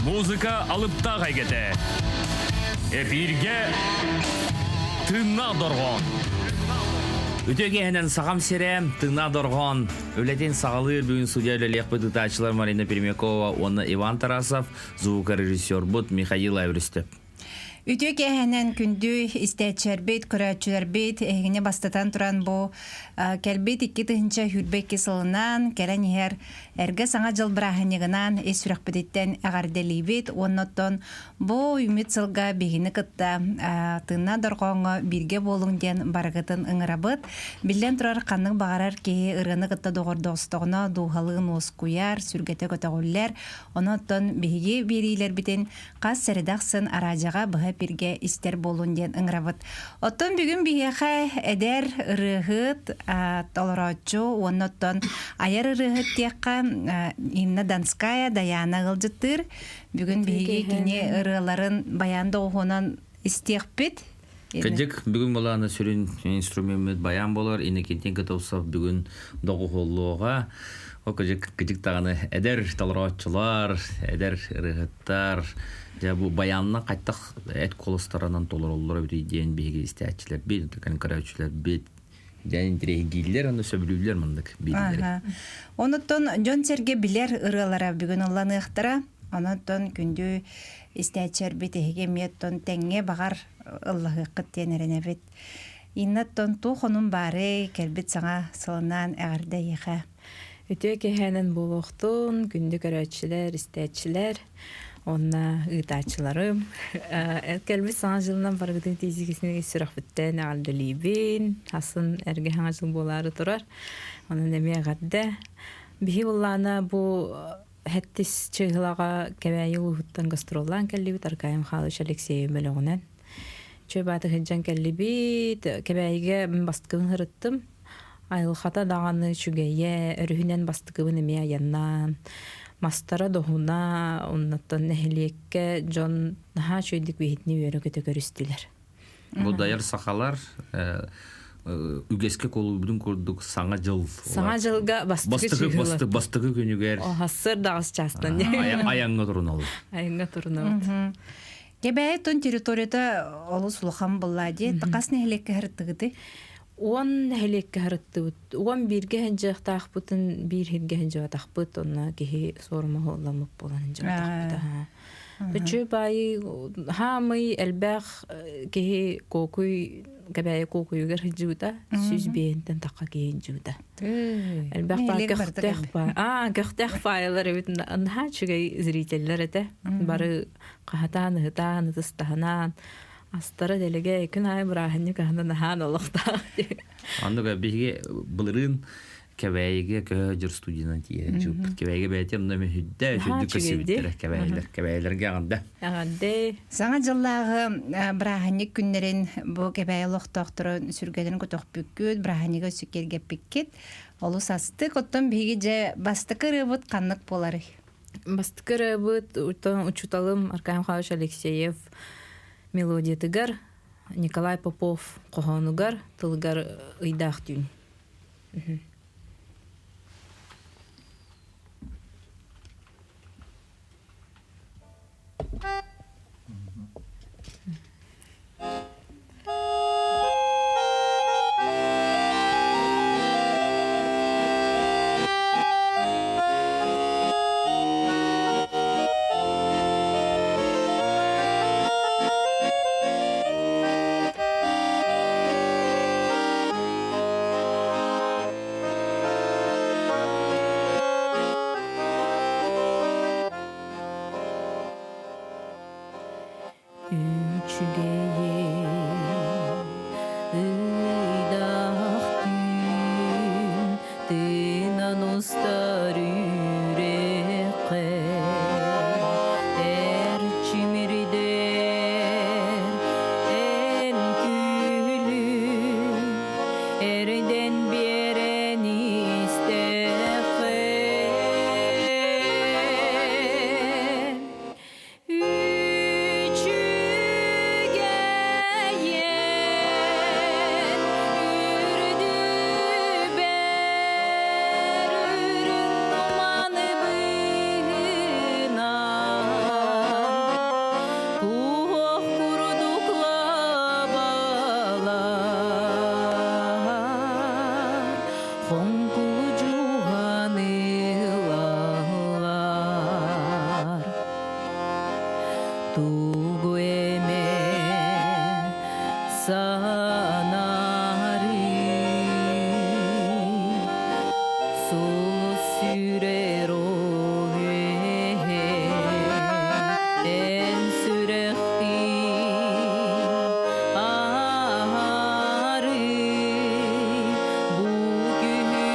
Музыка алыпта гайгете. Эфирге тынна доргон. Үтөгенен сагам серем тынна доргон. Өлетен сагалыр бүгүн студияда лехпы тачылар Марина Пермякова, оны Иван Тарасов, звукорежиссер бут Михаил Айвристеп. Үтөк әһәнән күндү истәчәр бит, көрәчүләр бит, әгене бастатан туран бу кәлбет 2-нче хүрбек кесылынан, кәрән һәр әргә саңа жыл браханигынан эсүрәк битен әгәрдәли бит, оннотон бу үмит сылга бигене кытта тынна доргонга бирге болуң дигән баргытын ыңырабыт. Билдән турар канның багарар ки ыргыны кытта догордостогына духалыгын оскуяр, сүргәтә көтәгүлләр, оннотон биге бериләр битен кас сәрдәксын аражага бирге истер болун ден ыңрабыт. Оттон бүгүн биһэхэ эдер ырыгыт толорочу, онноттон аяр ырыгыт тиякка Инна Донская Даяна гылжыттыр. Бүгүн биһиги кини ырыларын баянда оғынан истиякпит. Кәдек бүгүн боланы сүрін инструмент баян болар, инекентен кытылса бүгүн доғы холлуға. О кәдек тағаны эдер толорочулар, эдер ырыгыттар, bu bayanla qaytaq et kolostaranan tolar olurlar ödeydiyen bihi istəyətçilər bit, körəçülər bit, yəni dirəgillər onu söbülürlər mındık bilirlər. Onutton Jon Serge biler ırılara bugün Allah'ını ıhtara, onutton gündü istəyətçər bit ehemiyetton tenge bağar Allah'ı qıttenerine bit. İnnatton tuğunun bari kelbit sana sılınan əğirdə yeğə. Ütök ehənin buluqtun, gündü körəçülər, istəyətçilər, Онна ытачыларым. Келбит саңа жылынан баргытын тезигесіне сүрәк біттен алдылибин. Асын әрге хаңа жыл болары тұрар. Оның әме ғадда. Бихи оллана бұл әттіс чығылаға кәбәйі ұлғыттан гастроллан кәлібіт Аркайым Халыш Алексеев бөлігінен. Чөй баты хыджан кәлібіт кәбәйіге бастықын ғырыттым. Айылхата дағаны чүгейе өрүхінен бастықын әме аяннан. Мастара доһуна оннаттан нәһилеккә Джон наһа чөйдик бейтни өрө көтө көрүстүләр. Бу даяр сахалар үгеске колубудун көрдүк саңа жыл. Саңа жылга бастыгы күнүгер. О хасыр дагыс частан. Аянга турунал. Аянга турунал. Кебе тон территорияда олус улхан буллади, тақас нәһилеккә хәртыгыды. Он хелекке харыттыбыт. Он бирге хенжех тахпытын, бир хирге хенжех тахпыт, онна кихи сорма холламып болан хенжех тахпыт. Бөчө бай хамый элбэх кихи кокуй, кабай кокуйгер хенжеута, сүз бейентен таққа кейенжеута. Элбэх ба көхтэх ба. Көхтэх байлар өтін анха чүгей зрителлер эте. Бары қахатан, хытан, тыстаханан. Астара делеге күн ай браханны кахна нахан олохта. Андыга биге булырын кәбәйге көҗөр студияны тие. Кәбәйге бәйтем нәме хүддә көсүттер кәбәйләргә ганда. Ягынды. Саңа җыллагы браханны күннәрен бу кәбәй олохтактырын сүргәдән көтөк бүккүт браханныга сүкергә пиккет. Олус асты коттан биге бастыкыры бут канлык болары. Бастыкыры бут учуталым Аркайым Халыш Алексеев мелодия тыгар, Николай Попов кохонугар, тылгар ыйдах тюн. Üçüge tugueme sanari sulu sürero en sürehi ahari bugünü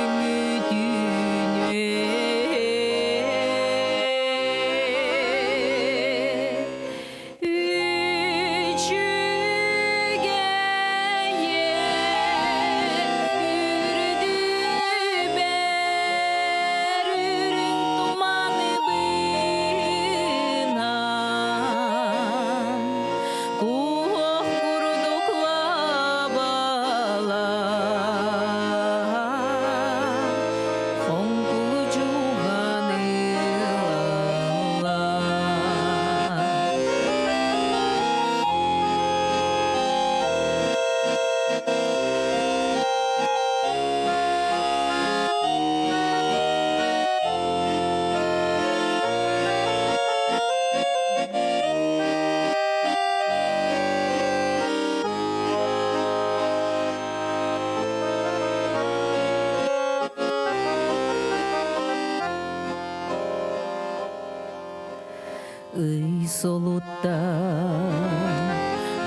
의 solutta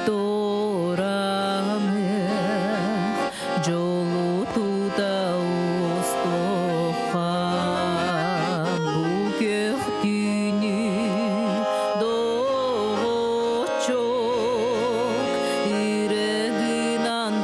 doğranır jolutuda ustohan bu göktünü doğu çok ireginan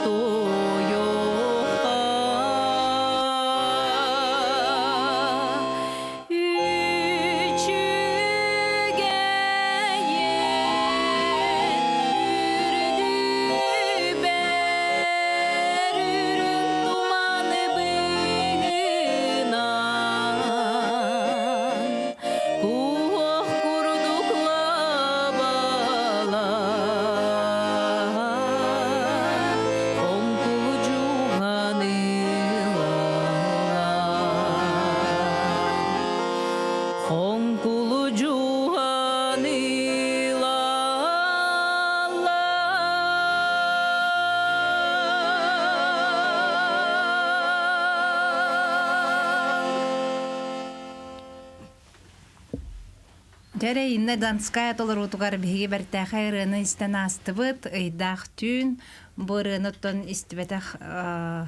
Жаре инне данская толар утугар биги бертаха рыны истен астыбыт ыйдах түн бырыныттан истибетах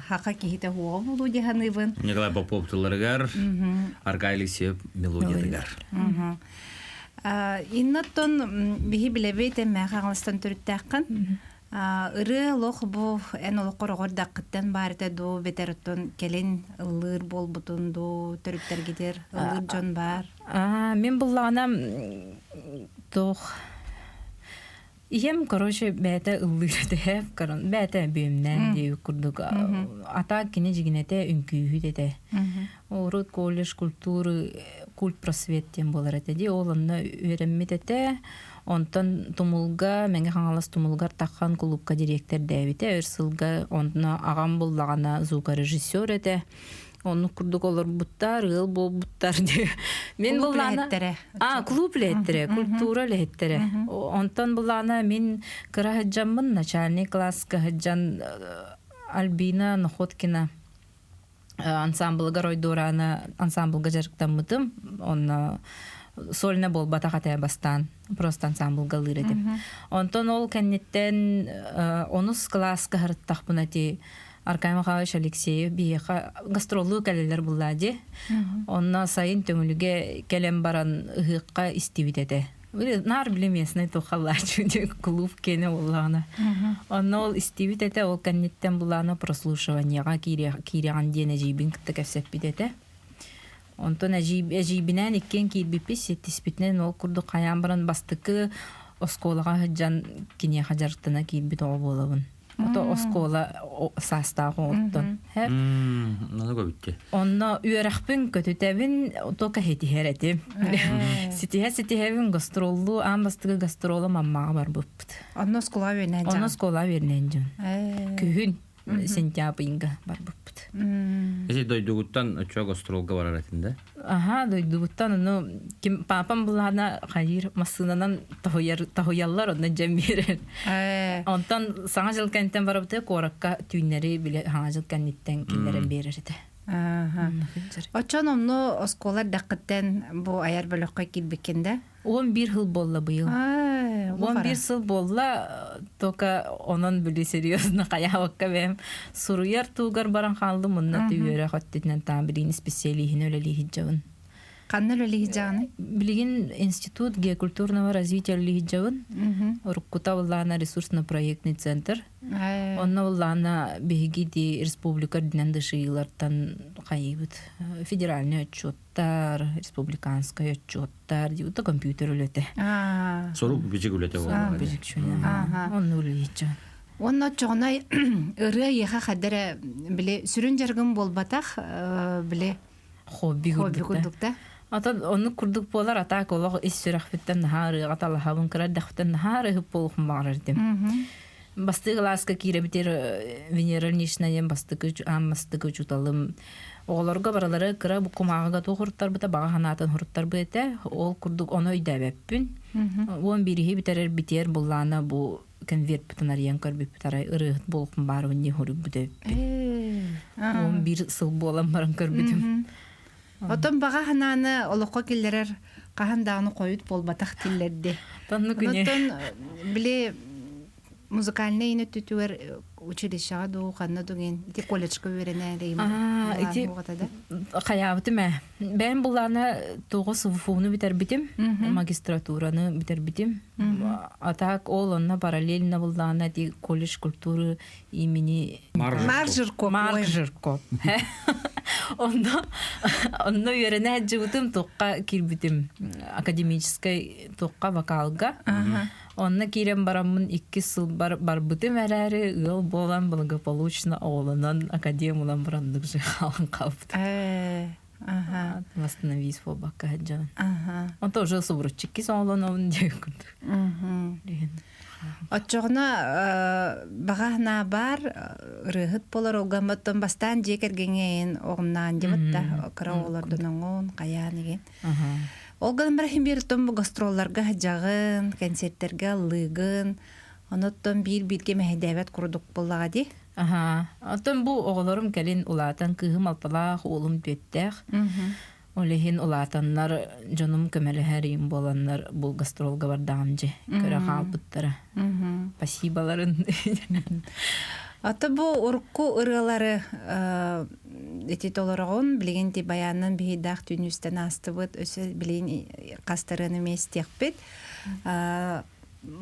хака кихите хуо булу диханыбын. Николай Попов тыларыгар, Аркайлий Сеп мелодиядыгар. Иннаттан биги билебейте мәхаңлыстан түрттәккін. Ыры лох бу эн олық қорғырдақ қыттан барыта ду бетеріттен келен ылыр бол бұтын ду түріктер кетер, ылыр жон бар. Мен бұллағанам тоқ ием, короче, бәті ылыр деп, бәті бөйімнен деу күрдік. Ата кені жігінете үнкүйі деді. Орыт колледж культуры, культ просветтен болар әтеді. Оланна өреммет әті. Онтан тумулга, менге хаңалас тумулгар таққан клубка директор дәвите, өрсылга онтана ағам боллағана звука режиссер әті. Оны күрдік олар бұттар, ғыл бол бұттар де. Мен боллағана... Клуб ләттірі, культура ләттірі. Онтан боллағана мен кыра хаджамын, начальный класска хаджан Альбина Находкина ансамблыга ройдорана ансамблыга жарықтамытым. Оны сольна бол батақатая бастан, просто ансамблга лыредим. Онтон ол кәннеттен 10 класска харыттақ бұнати Аркай Махавич Алексеев бейеқа гастролы кәлелер бұллади. Онна сайын төңіліге кәлем баран ұғыққа истивидеді. Нар білемесіне тоқалар чүнде клуб кені олағына. Онна ол истивидеді, ол кәннеттен бұлағына прослушиванияға киреген ден әжейбін кітті кәпсеп бидеді. Онтон әжейбінен еккен кейбіппес еттеспетінен ол күрді қаян баран бастықы осколаға жан кене қажарықтына кейбіт ол болуын. Ото оскола састағы оттон. Наны көбітті. Онна үйерақпін көтетәбін ото кәхеті хәрәті. Сетихе-сетихебін гастроллу, аң бастығы гастролы маммаға бар бұппыд. Онна скола вернен жан. Онна скола вернен жан. Күхін сентябринга бар бұппыд. Эти дойдугуттан очо гастролга барар этинде. Ага, дойдугуттан ну ким папам булана хайыр масынанан тахуяллар ондан жем берер. Онтан саңа жыл кенттен барабыты коракка түйнери биле саңа жыл кенттен киллерен берер иде. Очон омно осколар дақыттан бу аяр бөлөккө килбекенде. 11 жыл болла быйыл. 11 жыл болла, тока онон бүлі серьезно қаябыққа бәм. Суруяр туғар баран қалды мұнна түйері қоттетінен таң білігін специалихін өлелі жауын. Қанныл өлелі жауын? Білігін институт геокультурного развития өлелі жауын. Руккута олағына ресурсно-проектный центр. Онна олағына бейгі де республика дінен дышығылартан қайыбыд. Федеральный отчеттар, республиканский отчеттар, диута компьютер өлеті. Сору бежик үлете ол. Бежик шөне. Онны өлелі жауын. Онна чоғына ыры еға қадыры біле сүрін жарғын болбатақ біле хобби күрдікті. Оны күрдік болар атақ олығы ес сүрақ біттен нахары, аталахабын кірар дәқтен нахары хүп болуқын бағырдым. Басты ғыласқа кейре бітер венерал нешінайен бастығы жұталым. Оғыларға баралары кіра бұл құмағыға тоғырттар бұта баға ханатын ғырттар бұйты, ол күрдік оны өйдәбәппін. Он бірігі бітерер бітер бұлланы бұл конверт бұтынар ең көрбіп бұтарай ұрығыт болуқын бары өнне ғырып бұтәппін. Он бір сыл болан баран көрбітім. Отон баға хананы олыққа келдерер қағандағыны қойыт болбатақ тілерді. Тонны күне. Отон біле музыкальный ені түтуер училищаға ду, қанна дуген, ити колледжға верене рейм. Қаябыты мә. Бән бұланы тоғы сывыфуыны бітер бітім, магистратураны бітер бітім. Атақ ол онна параллельна бұланы колледж культуры имени Маржыркоп. Онна верене жүгітім тоққа кирбітім. Академическай тоққа вокалға. Онна кирем барамын 2 сыл барбытым әрәрі ыл болан благополучно оғылынан академиялан барандық жығалын қалыпты. Восстановись по бака хаджан. Он тоже субручики соолоновын дегүрді. Отчоғына бағағына бар рығыт болар оғаматтан бастан жекергенген оғымнан демітті қыра олардың оғын қаян еген. Олған бірахим беріттен бұл гастролларға жағын, концерттерге лығын, оныттан бір-бірге мәхедәбәт құрдық болаға де? Атын бұл оғыларым кәлін ұлатан күйім алталақ, олым бөттәқ. Олеген ұлатанлар жоным көмәлі әрейін боланлар бұл гастролға бардағымжы. Көрі қалбыттары. Пасибаларын. Аты бұл ұрыққу ұрғалары етет оларығын білген де баянын бейдақ түністен асты бұд, өсі білген қастарыны местек бет.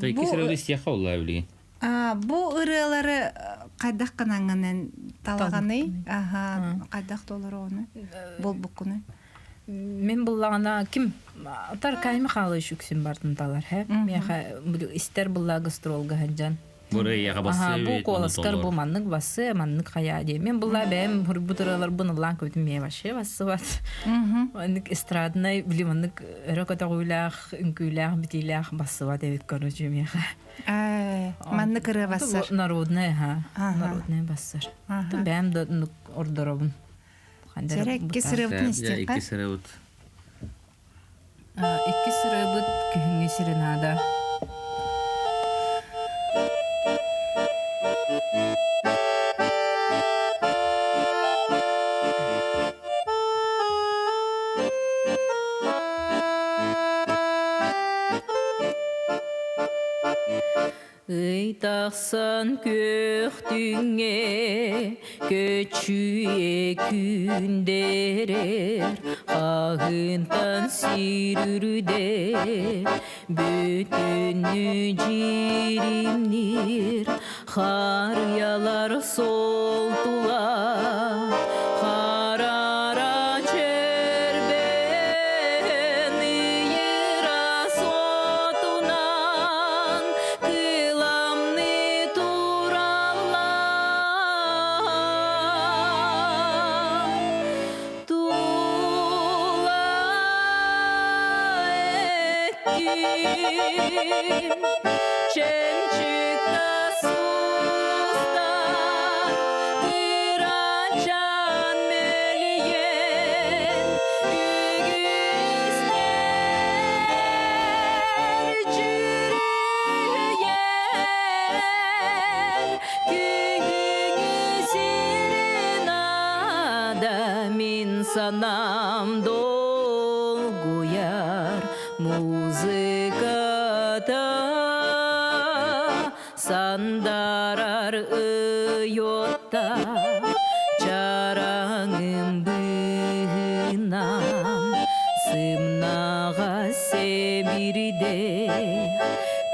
Кесірі істияқа олай білген? Бұл ұрғалары қайдақ қанаңынан талағаны? Қайдақ долары оны? Бұл бұқыны? Мен бұллағына кім? Атар кайымы қалы үшіксін бардың талар. Істер бұлла гастролға ғаджан. Бұл қоласкар бұл маннық басы, маннық қая де. Мен бұлла бәйім бұтыралар бұнылан көбітім мей башы басы бат. Маннық эстрадынай, білі маннық өрі ұйлақ, үнкүйлақ, бітейлақ басы бат әвет көрі мейға. Маннық ұры басыр. Народный басыр. Бәйім дұнық ордырабын. Сәрі кесірі істеп қар? Екі сыры бұд күйінге сиренада. Ыйтақсан көқтіңе көчүйе күндерер қағынтан сирүрде бүтіні жиримнер қарялар солтула қарара чербен иера сотунан кыламны туралла тула экким чемчикта сустар кырача санам долгуяр музыката сандарар ыйотта чараңым бынан сымнага себирде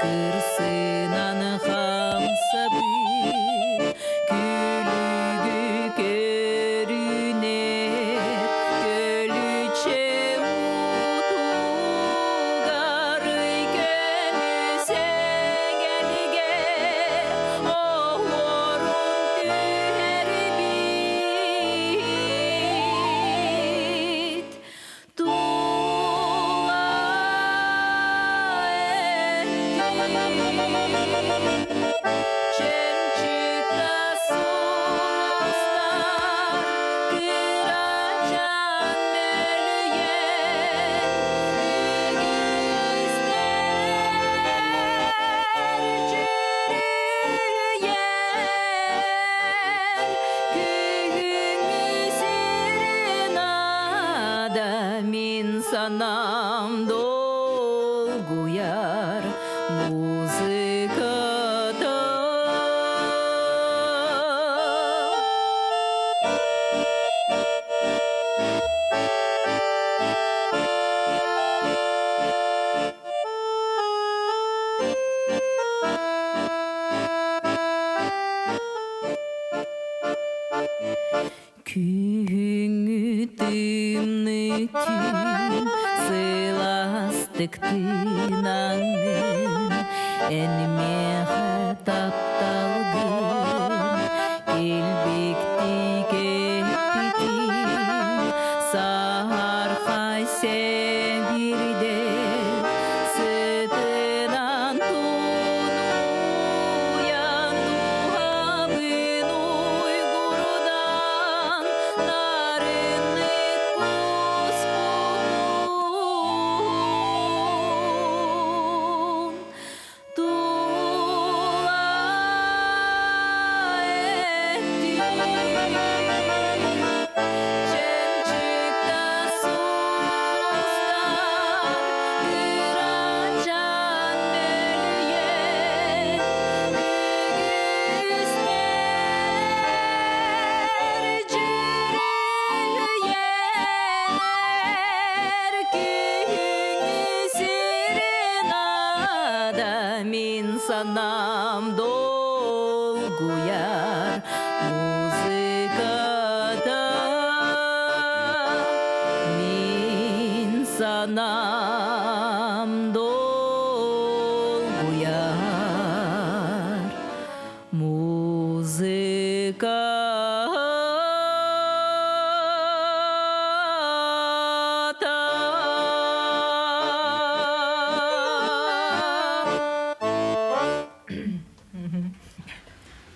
кырсынан хамсабы күлүгү көрүнер көлүче утугар көмүсеңелге оорун түһәрбит тула Чемчикта сулустар кырачан мөлген күңүстерин min sanam dolguyar muzikada Küngütümnükün sılastıktın angın enmeğe taptalgın kelbekti kepitin sahar hayse birde sıtınan tunuyan tuhabın uygurudan narını kusputun tuğla etti Çemçikta suslar kıracan mölyen Gügüsler cürüyer Küngüsürin min sanam dolguyar muzikada min sanam dolguyar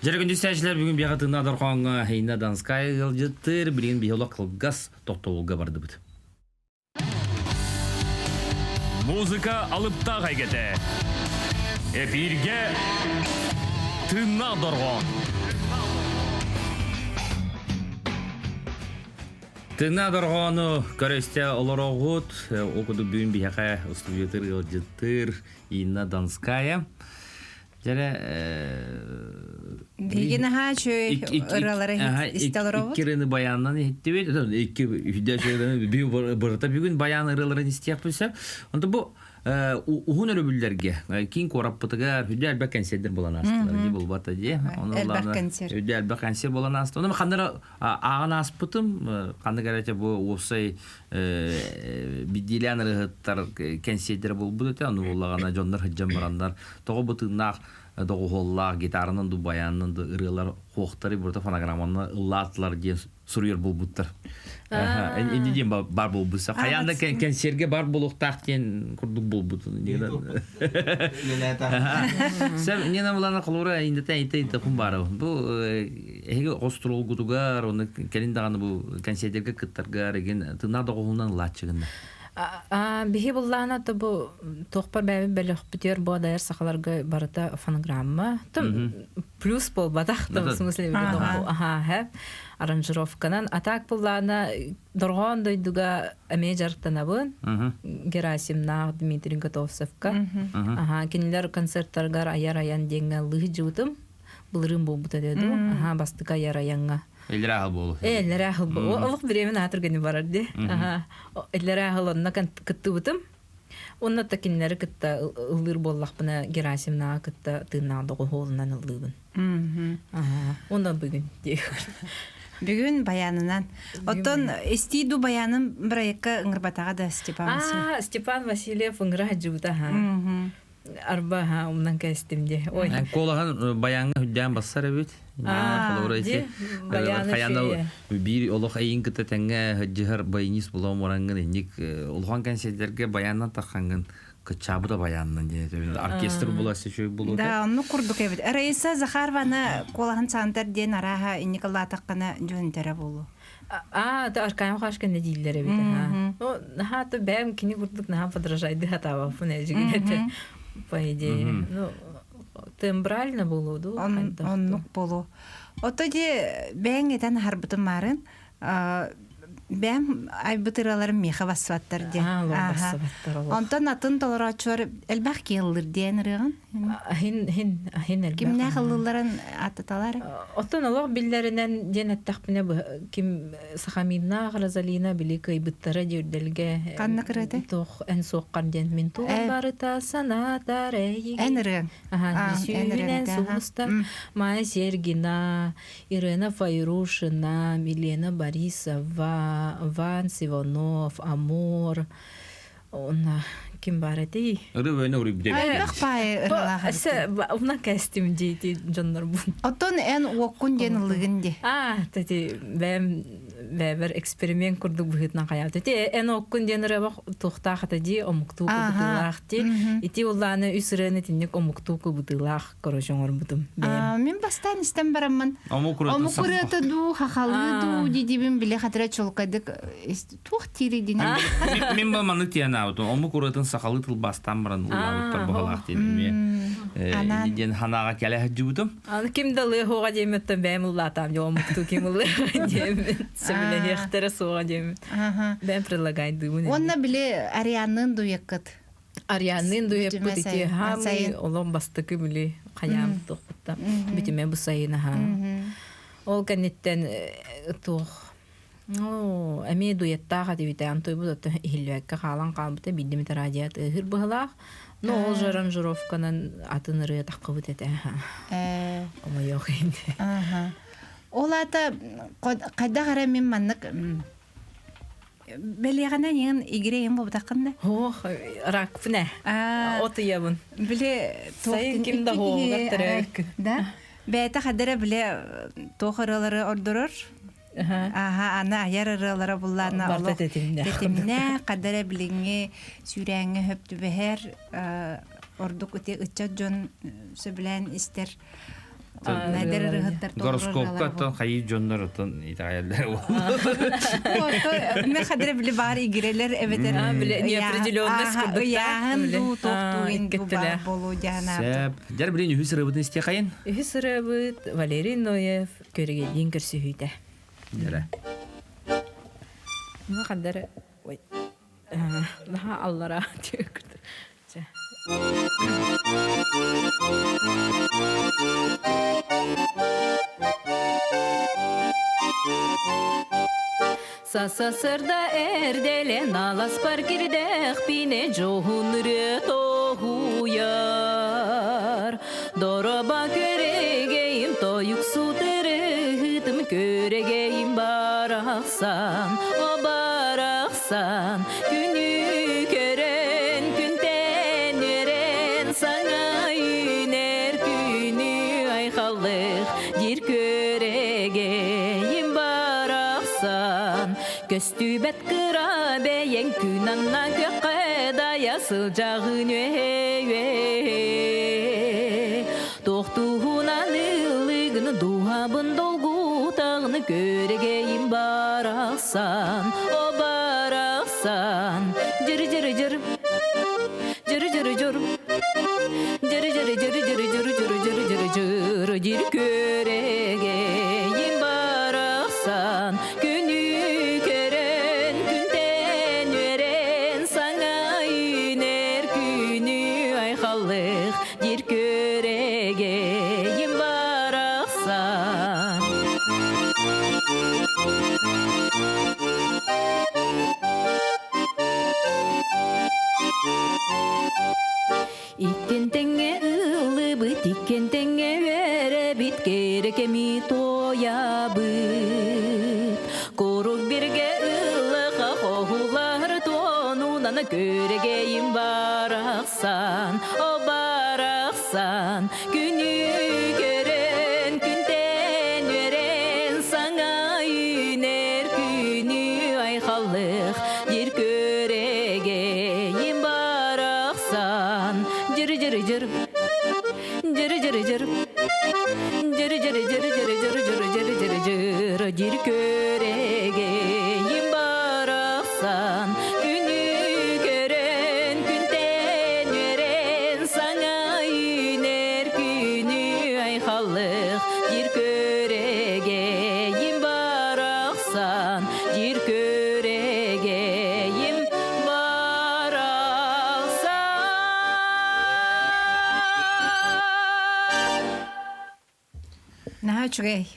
Жаргын дистәчләр бүген бигатына дарганга Хейна Донская гылҗыттыр, билген биолог кылгас токтолга барды бит. Музыка алып та гайгәтә. Эфиргә тына дарган. Тына дарганы көрәстә олорогут, окуду бүген бияка студиятыр гылҗыттыр, Хейна Донская. Жара Деген чөй ыралары истелорову. Кирени баяннан еттебет. Эки үдәшәдән бирта бүген баян ыраларын истәп булса, онда бу угун өрөбүлләргә кин кораппытыга үдәл бакансидер булан астылар ди булбата ди. Онларны үдәл бакансир булан асты. Оны ханнара агына аспытым, ханнага бу осай бидилән рыгыттар кансидер булбыды та, аны буллагана жоннар хҗам барандар. Тогы бутыннак доголлар гитаранын ду баяннын ырылар хохтары burada фонограмманы ыллатлар ди сурьер булбуттар. Энди дем бар булбуса. Каянда консерге бар булуктак кен курдук булбут. Сәм нена булана кылура инде тәйте кум бар. Бу эге остролгутугар, оны календаганы бу консерге кыттарга реген тына доголунан лачыгында. Биһи буллаана бу тохпар бәби бәлөх битер бу даяр сахаларга барата фонограмма. Там плюс пол бадах там в смысле ага, аранжировканан атак буллаана доргон дойдуга амежартанабын. Герасимна Дмитрий Готовцевка. Ага, кинилер концерттарга аяр-аян деңгә лыжутым. Булырым бу бутаду. Ага, бастыка аяр-аянга. Элрахыл болу. Элрахыл бу. Олук биремен атырганы барады. Ага. Элрахыл онна кыттыбытым. Онна такиннәре кытта ылыр боллакпына Герасимна кытта тыйнады голунан ылыбын. Ага. Онна бүгүн. Бүгүн баянынан. Оттон эстиду баянын бирайка ыңырбатага да Степан. Степан Васильев ыңыра жута ха. Арба ха умнан кастимде. Ой. Колаган баяңга хүддән бассар бит. Баяны бир олох айын кыта тәңгә җыһар байнис булам орангын ник улган концерттерге баяннан такканган кычабы да баяннан диде. Оркестр буласы шуй булды. Да, онны курдук эбит. Раиса Захарованы колаган сантар ден араха Николай таккана жөнтәре булу. Да аркаем хашкан дилдер бит ха. О, хата бәм кини курдук на подражайды хатава фунежигете. По идее. Ну, тембрально булу ду. Оннук болу. Отоди бәң этен харбытын марын. Бәм айбытыраларым меха басваттар де. Онтан атын толорачуар элбах келдир ден рыгын. Хин элбах. Кимне кыллыларын ататалар? Отон олог биллеринен ден аттакпыне ким Сахамина Гразалина биликай быттара дерделге. Канна кырады? Тох эн соққан ден мен туған барыта санатар эйги. Эн рыгын. Бисюнен сугуста Майя Сергина, Ирина Файрушина, Милена Борисова, Ван Сиванов, Амор, ким барати? Рыбайна урибде. Ахпай рылага. Уна кастим дейти жаннар бун. Отон эн уоккун ден ылыгынде. Тати бәбер эксперимент курдук быгытна кая. Тати эн уоккун ден рыбак тухта хатади омукту бутылах ти. Ити улланы үсүрөне тинник омукту бутылах корожоңор бутум. Мен бастан истем бараммын. Омукурата ду хахалы ду дидибин биле хатыра чолкадык тух тири дине. Мен маманы тияна ауту. Омукуратын сахалы тыл бастан баран улабыттар бахалақ деймін. Ден ханага кәлі хаджубутым. Ким далы хоға деметтен бәйм ұллатам. Омукту ким ұлы демет. Сөмілі ехтері соға демет. Бәйм предлагайды. Онна биле Арианын дуяккыт. Арианын дуяккыт ити хамы олом бастықы биле қаям тоқпытта. Бітіме бұсайына ха. Ол кәнеттен тоқ. Әме дуяттаға дебіті антой бұдатты хилвәкке қалан қалбыты биддімі радиат ұғыр бұғылақ. Но ол жаранжыровканан атын ұры таққы бұт әті. Ома йоқ енді. Ол ата қайда қара мен маннық бәлеғана неғін егірейін бұл бұтаққында? Рак піне. Оты ебін. Біле сайын кімді хоғығар түрек. Бәйті қадыры біле тоқырылары ордырыр. Ана аярырылары бұлларына олық тетіміне қадары біліңе сүйрәңі хөпті бәхер ордық өте ұтчат жон сөбілән істер мәдер ұрығыттар Гороскопқа аттан қайып жондар аттан итағайалдар Мен қадары білі бар егерелер әбетер неопределенность күрдікті Яғын ду тоқтуын бұбар болу жағына Сәп, жар білен үйі сырыбытын істе қайын? Үйі сырыбыт Валерий Ноев көріге ең кірсі үйді Жара. Мына қадары... Ой. Наға аллара түйікірді. Сасасырда әрделен алас бар кірдек біне жоғын рет оғуяр. Дороба көрегейім тойық сутырығытым көрегейім барақсан, о барақсан. Күні көрен, күнтен өрен, саңа үнер күні айқалық, дер көрегейім барақсан. Көстүбет кыра бәйен күн анна көққеда ясыл жағын өе. Тоқтуғынан ылығын дуабын долгу тағыны көрегейін барақсан, о барақсан. Иккен теңе ылыбыт, иккен теңе веребит, керекеми тоябыт. Корук берге ылыға қоғулар тонунан көрегейім барақсан, о барақсан. Күні көрен, күнтен верен, саңа үйнер күні айқалық, жер көрегейім барақсан. Jiri jiri jiri jiri jiri jiri jiri jiri jiri jiri jiri jiri jiri jiri jiri jiri körege baraksan günü gören günten veren sana iner günü ay halıq jir körege baraksan jir körege Наха чугай.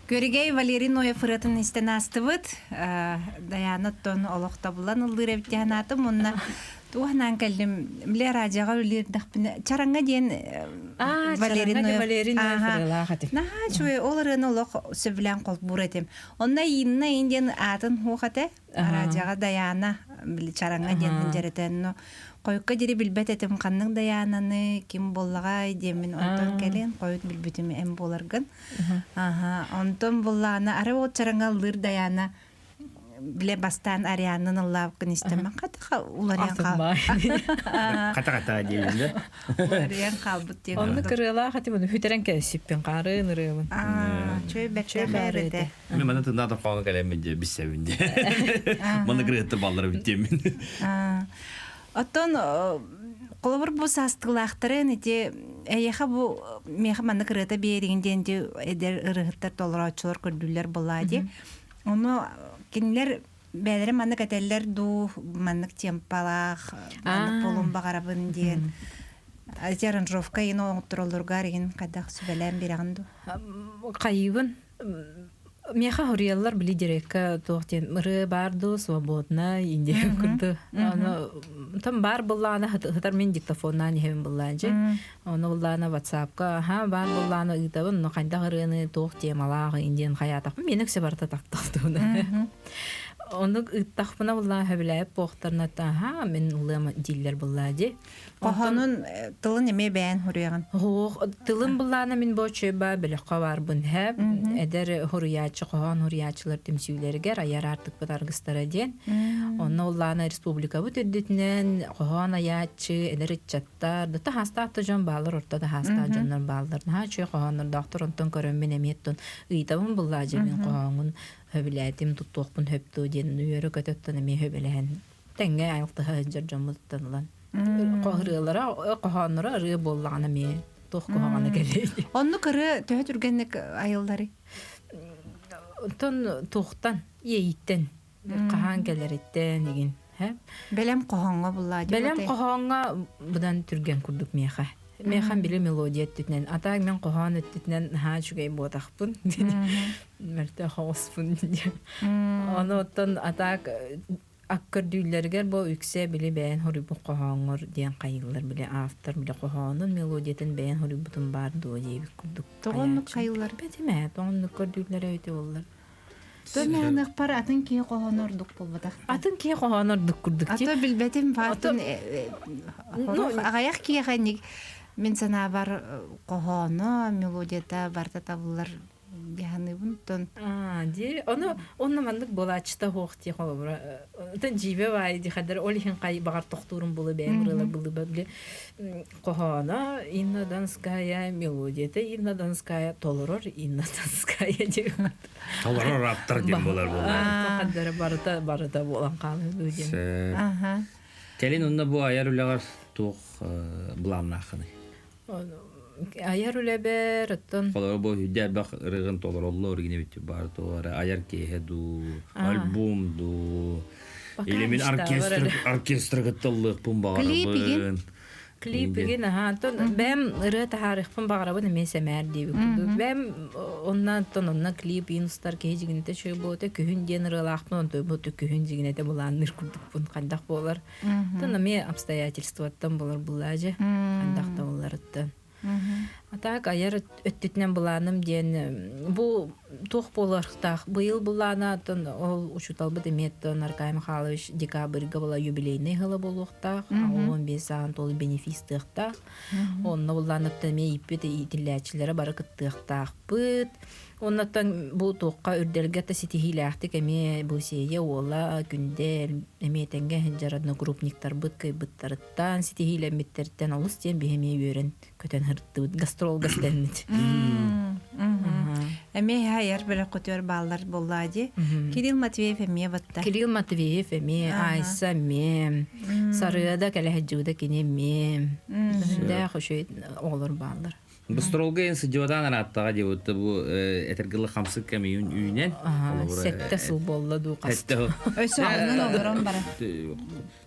Көрегей Валерин оя фыратын истен астыбыт. Даянаттон олоқта булан ылдыр эбтиянаты мунна туғанан кәлдім. Біле радиоға өлердіқ біне. Чараңға дейін Валерин оя фырылағатым. Наха чугай оларын олоқ сөбілен қолт бұр етем. Онна иінна инден атын хуқаты. Радиоға даяна чараңға дейін жаретен. Койка жери билбет этим канның даянаны ким боллага демин онтон келен койут билбетим эм боларган. Онтон болланы ары от чараңа лыр даяна биле бастан ариянын аллавкын истемен ката уларян кал. Ката дейинде. Уларян калбыт деген. Онны кырыла хати буну хүтерен кесиппен карын ырыбын. Чөй бекте берде. Мен мана тында да калган келемде бисевинде. Мана кырыттыр баллары биттемин. Оттон колобур бу састылактырын эти эяха бу меха маны кырыта беригинден де эдер ырыгыттар толорочулар көрдүлөр буллади. Ону кинилер бәлері маны кәтелер ду маннык темпалах маннык полун багарабын диен. Аранжировка ин оңтурулурга реген кадак сүбелен бирагынду. Кайыбын Меха хорияллар били дирекка тоқтен мыры барду свободна инде күрді. Там бар буллана хатар мен диктофонна нехем булланжы. Оны буллана WhatsApp-ка бар буллана итабын но кайда гырыны тоқте малага инден хаятак менек себарта такталды. Оны иттахпына булла хөбүләп бохтарна та мен улама диллер буллади. Кохонун тылын эме бәен хурыяган. Тылын буллана мен бочы ба билеққа бар бун хэб эдер хуруячы кохон хуруячылар темсилерге аяр артык батаргыстара ден. Оны уллана республика бут эдетнен кохон аячы эдер чаттар да хаста жон балар ортада хаста жоннор балдар. Ха чөй кохонор доктор онтон көрөн мен эметтон ыйтабын буллажы мен кохонун höbülätim tuttuqpun höptü den üyörü kötöttön emi höbülen. Tenge ayıqta hajjar jamıttanlan. Qohırılara qohanlara rı bollana me toq qohana geledi. Onu kırı töhü türgenlik ayılları. Ton toqtan yeyitten qahan geleretten digin. Belem qohanga bulladı. Belem qohanga budan türgen kurduk meha. Mehan bile melodiya tütnen. Atak men qohan tütnen ha şugay bodaqpun. Merte hospun. Onu ottan atak akkır düylerger bu ükse bile beğen horibu qohanır diyen qayıllar bile after bile qohanın melodiyetin beğen hoributun bardı o diye bir kurduk. Toğunluk qayıllar. Betime, toğunluk kurdükleri öte olurlar. Dönmeğinlik par atın ki qohanırdık bulbadak. Atın ki qohanırdık kurduk. Ata bilbetim fatın ağayak ki yağanik мен sana var qohana melodiyata barta tabullar yani bundan. Di onu mandık bolaçta hoqti qolbura. Tan jibe vay di xadar olihin qay bagar toxturun bulu beğenirler bulu böyle qohana inna danskaya melodiyata inna danskaya toloror inna danskaya diyor. Toloror raptar dem bolar bu. Qadar barata bolan qalın duyun. Aha. Kelin onda bu ayar ular toq blamnaqını. Ayar uleber atın. Qolar bu hüdde baq rığın tolorollar gine bitti bar tolara ayar kehedu album du. Elemin orkestr gıtılıq bum bağırın. Клип ген тон бэм ыры тарихпын багарабын эме семер диби курду. Бэм онна клип инстар кежигинте чөй боте күһүн ден ырылахпын онтой бото күһүн жигинете буланныр курдукпун кандак болар. Тон эме обстоятельствоттан болар булажы кандакта боларытты. Так аяр өттүтнен буланым ден бу тух болархтах быйыл булана тон ол учуталбы деметтон Аркай Михайлович декабрьга була юбилейный гыла болуктах 15 сан толы бенефистыктах онна буланып теме иппет итиллячилere бары кыттыктах быт оннан бу туққа үрдерге та ситихилахтык эме бу сее ола күндел эметенге хенжарадны группниктар быт кый быттарыттан ситихилемиттерден олус тен бехеме үйрен көтен хыртты гастрол гастеннит. Эме хайар бер көтөр баллар боллади. Кирилл Матвеев эме батта. Кирилл Матвеев эме Айса ме. Сарыда келехҗүдә кине ме. Да хошойт олар баллар. Быстролга ен сыдиодан араттага деп отты бу этергылы хамсы камиюн үйнен. Сетте сыл болла ду касты. Өсөөнүн олорон бара.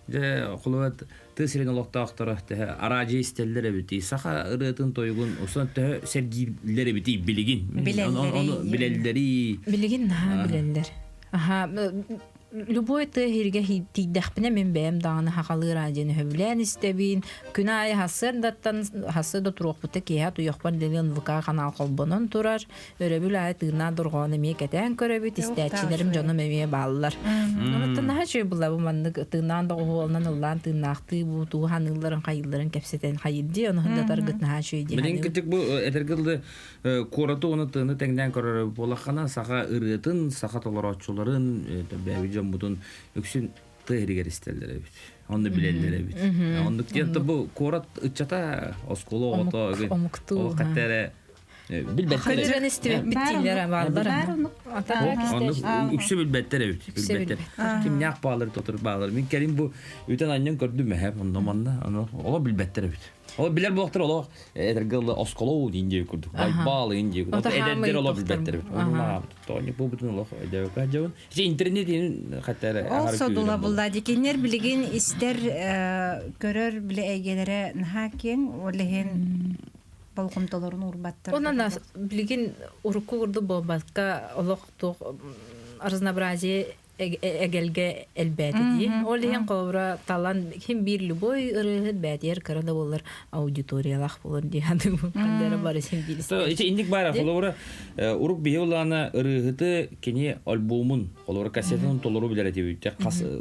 Же кулуат тесирен локтактара аражи стеллере бити саха ырытын тойгун усан те сергилере бити билигин. Onu bilelleri. Билигин билеллер. Любой тегирге тиддахпне мен бэм дааны хакалы радионы хөвлен истебин күнай хасыр даттан хасы да турукпута кея туяқпан делен ВК канал колбонон турар өрөбүл ай тыына дурганы ме кетен көрөбүт истечилерим жоном эме баллар. Онтон хачы була бу манны тыынан да голнан улан тыынакты бу туганыларын кайыларын кепсетен кайылды оны хындатар гытна хачы ди. Мен китик бу этергылды кораты оны тыны теңден көрөр болакана саха ырытын саха толорочуларын бәбижан бутун үксүн тыгыргер истелдер бит. Onu bilelleri bit. Onduk diye bu korat ıçata oskolo oto o katere bilbettere. Hıdran istiyor bittiler varlar. Onu üksü bilbettere bit. Bilbettere. Kim ne bağları tutur bağları. Min kerim bu üten annen gördüm hep ondan manna onu ola bilbettere bit. O bilir bu vakti ola etергылы oskolo deyince kurduk. Ay bağlı deyince kurduk. Ederler ola bilbettere bit. Onunla toyni bu bütün ola edevka javun. İşte internetin katere. Also dola bulda dikenler bilgin ister görür bile egelere hakin olehen balkontaların urbattır. Ondan da bilgin urku kurdu bombaska oloktu разнообразие эgelge elbette diye. Olehen kovra talan kim bir любой ырыгыт бәтер кырда болар аудиториялах болар diye хады бу кандара бар сен билис. То ичи индик бар холора урук биелана ырыгыты кене альбомун холора кассетын толору билер дип.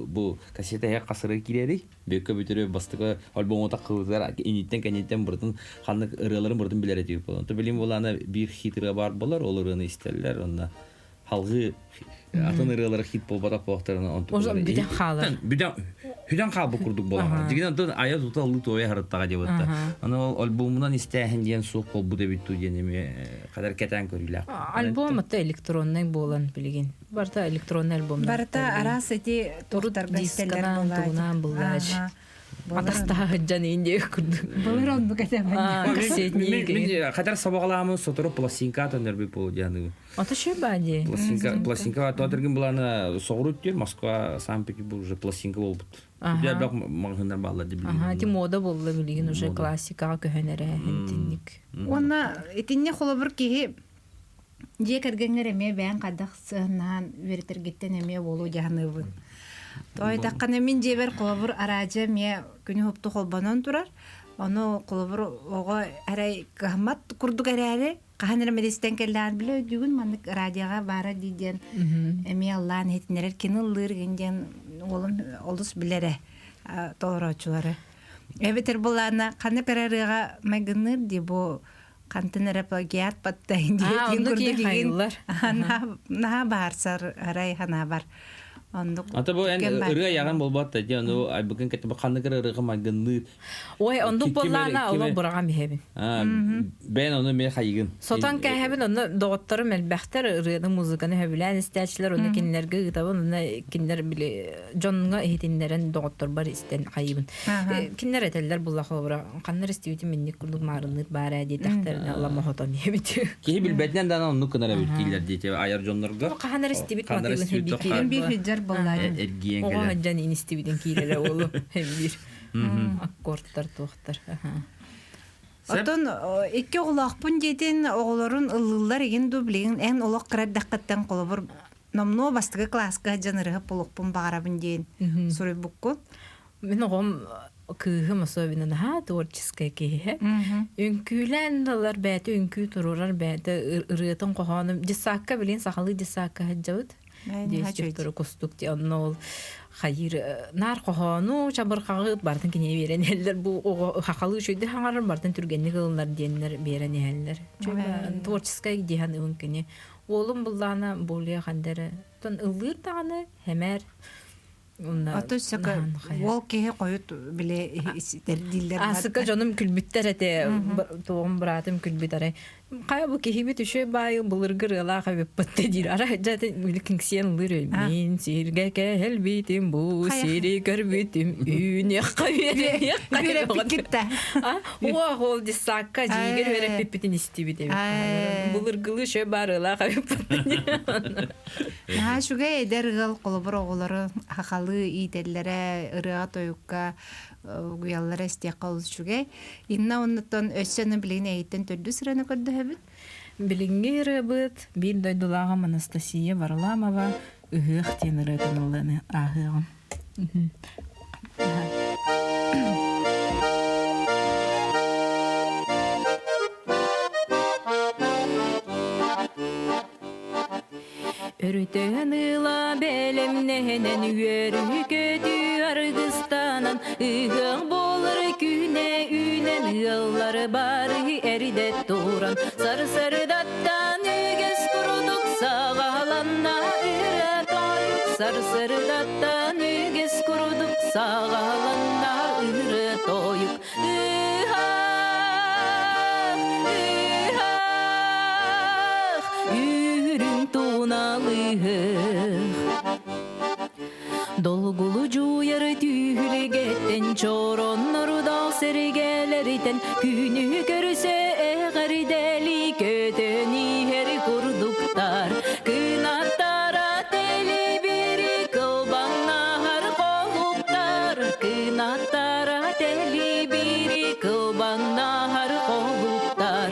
Бу кассета я касыры кирери. Бекке бүтүрө бастыгы альбому такылдар инитен бурдун ханнык ырыларын бурдун билер дип. То билим болана бир хитре бар болар, олорыны истеллер, онда халгы атын ырылары хит болбата поктарына онту. Ошо биден халы. Биден хабы курдук болгон. Дигиден тон ая туталды тоя харыттага деп атты. Аны ол альбомунан истеген диен сук бол бу деп итту денеме кадар кетен көрүлөр. Альбом та электронный болан билген. Барта электронный альбом. Барта арас эти туруктар дисканан булаш. Атаста жан инде курду. Болар онду кетем. Мен кадар сабагаламын сотору пластинка тандырбы по дианы. Ата ше бади. Пластинка татыргын буланы согруттер Москва, Санкт-Петербург уже пластинка болбут. Я бак магазиндар баллар деп билген. Ага, ти мода болду билген уже классика көхөнөрө хентинник. Онна этинне холобур ки же кергенгер эме бән кадак сынан веритергеттен эме болу жаһаныбын. Той такканы мен жебер холобур аражы ме күнү хопту холбонон турар. Оны холобур ого арай гамат курдук арары каханыр медистен келден биле дүгүн мандык радиога бара диден эме Аллаһын хетинер киныллыр генден олум олус билере тоорочулары. Эбетер булана каны карарыга магыныр ди бу кантенер плагиат батта инде курдук на барсар арай хана бар. Ата бу ырыга яган болбатта же аны айбыгын кетип кандык ырыга магыныр. Ой, онду булана ала бураган бехебин. Ben onu me хайгын. Сотан кәһәбин оны доктор мәлбәхтер ырыгы музыканы хәбилән истәчләр оны кинләргә гытабын оны кинләр биле Джонга ehtinнәрен доктор бар истән хайбын. Кинләр әтәлләр булла хобра. Каннар истәүти минне курдук марыныр бара ди тәхтәрне Алла мохотан ебит. Ки билбәтнән дана onu кынара бит килер ди аяр Джоннарга. Каннар истәбит матылын хәбит. Bir hüccar bollar. Oha jani inistibiden kilere oğlu hem bir. аккордтар туохтар. Отон икки оғылақпын дейтін оғыларын ылылар еген дублеген ән олақ қырардаққаттан қолыбыр номно бастығы классқа жанырығып олықпын бағарабын дейін сұрай бұққын. Мен оғым кыыхым особенно творческая кеhe. Үнкүлән далар бәті, үнкү турурар бәті ырытын қоғаным. Десакка білен сақалы десакка хаджауд. Дестектөрі костук де онны ол хайыр нар қоғану чабыр қағыт бартын кене берен әлдер. Бұл қақалы үшөйді хаңарыр бартын түргенні қылынлар дейінлер берен әлдер. Творческая дейін үнкіне. Олым бұлдана болия қандары. Тон ылыр тағаны хәмәр. Аты сәкі ол кеге қойыт біле дилдер бар. Асыққа жоным күлбіттер әте тоғым бұратым күлбіттер. Қай бұл кехебет үші байы бұлырғыр ұлаға беп бұтты дейір. Ара жаты мүлікіңсен ұлыр өл. Мен серге кәл бетім бұл сері көрбетім үйіне қайбері. Үйре пікітті. Ол десаққа жегер вере пеппетін істі бетем. Бұлырғылы шө бар ұлаға беп бұтты дейір. Шуға едер ғыл қолыбыр оғылары хақалы иделлere ырыға тойыққа ұяллары істек қалыз шуға. Инна оннаттан өссені білген әйттен түрді сұраны көрді әбіт? Білінге ырыбыт, бір дойдулағым Анастасия Варламова ұғық тен ырытын оланы ағығым. Өртен ыла бәлемненен үйері көті арғыстанан ұғық болыр күне үйнен ұллары бары әрдет тұран сар-сардаттан өгіз құрдық сағаланна үрі тойық сар-сардаттан өгіз құрдық сағаланна үрі тойық Dolgulu juyarı tühülgeten çoron nurda sergeleriten günü görse eğerdeli köteni her kurduktar kınattara deli biri kılbanna har koluktar kınattara deli biri kılbanna har koluktar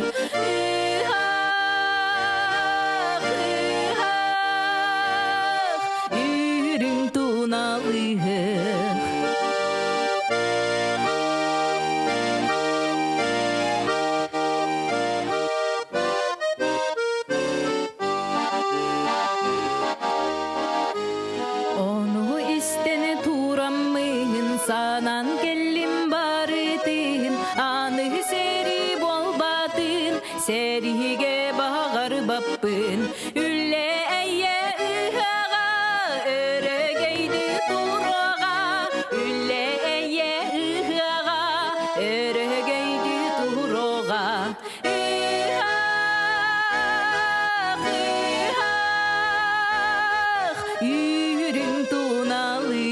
Sanan gellim barıtın, anı seri bol batın, serige bağır bappın, ülle eye ıhağa, öregeydi durağa, ülle eye ıhağa, öregeydi durağa. Yürüm tunalı.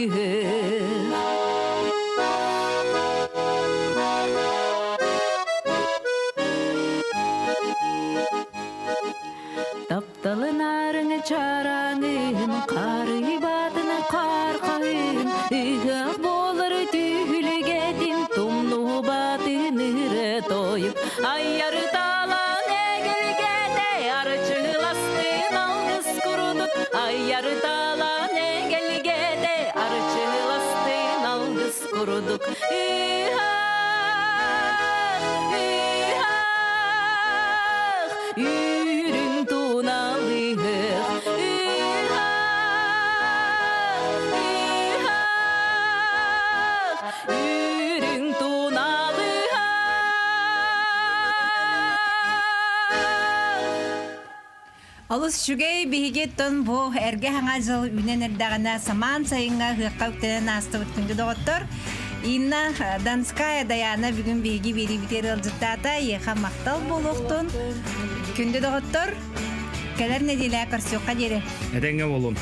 Taptalı narını çaranın, karı batını karkayın, ıhak bolır tühülgetin, tumlu batını toyup, ayyarı talan egelgede, arçılastın algız kuruduk, ayyarı talan egelgede, arçılastın algız kuruduk, yürün tunalı yürün tunalı Алыс шүгей бейгеттон бұ әрге хаңа жыл үнен әрдағына саман сайынға ғыққа өктенен асты өткінді доғыттыр. Инна Донская Даяна бүгін бейге бері бітер ылжыттата еға мақтал болуқтын. Күнді доғыттыр. Кәлер неделі көрсеуққа дере. Әденге болуым.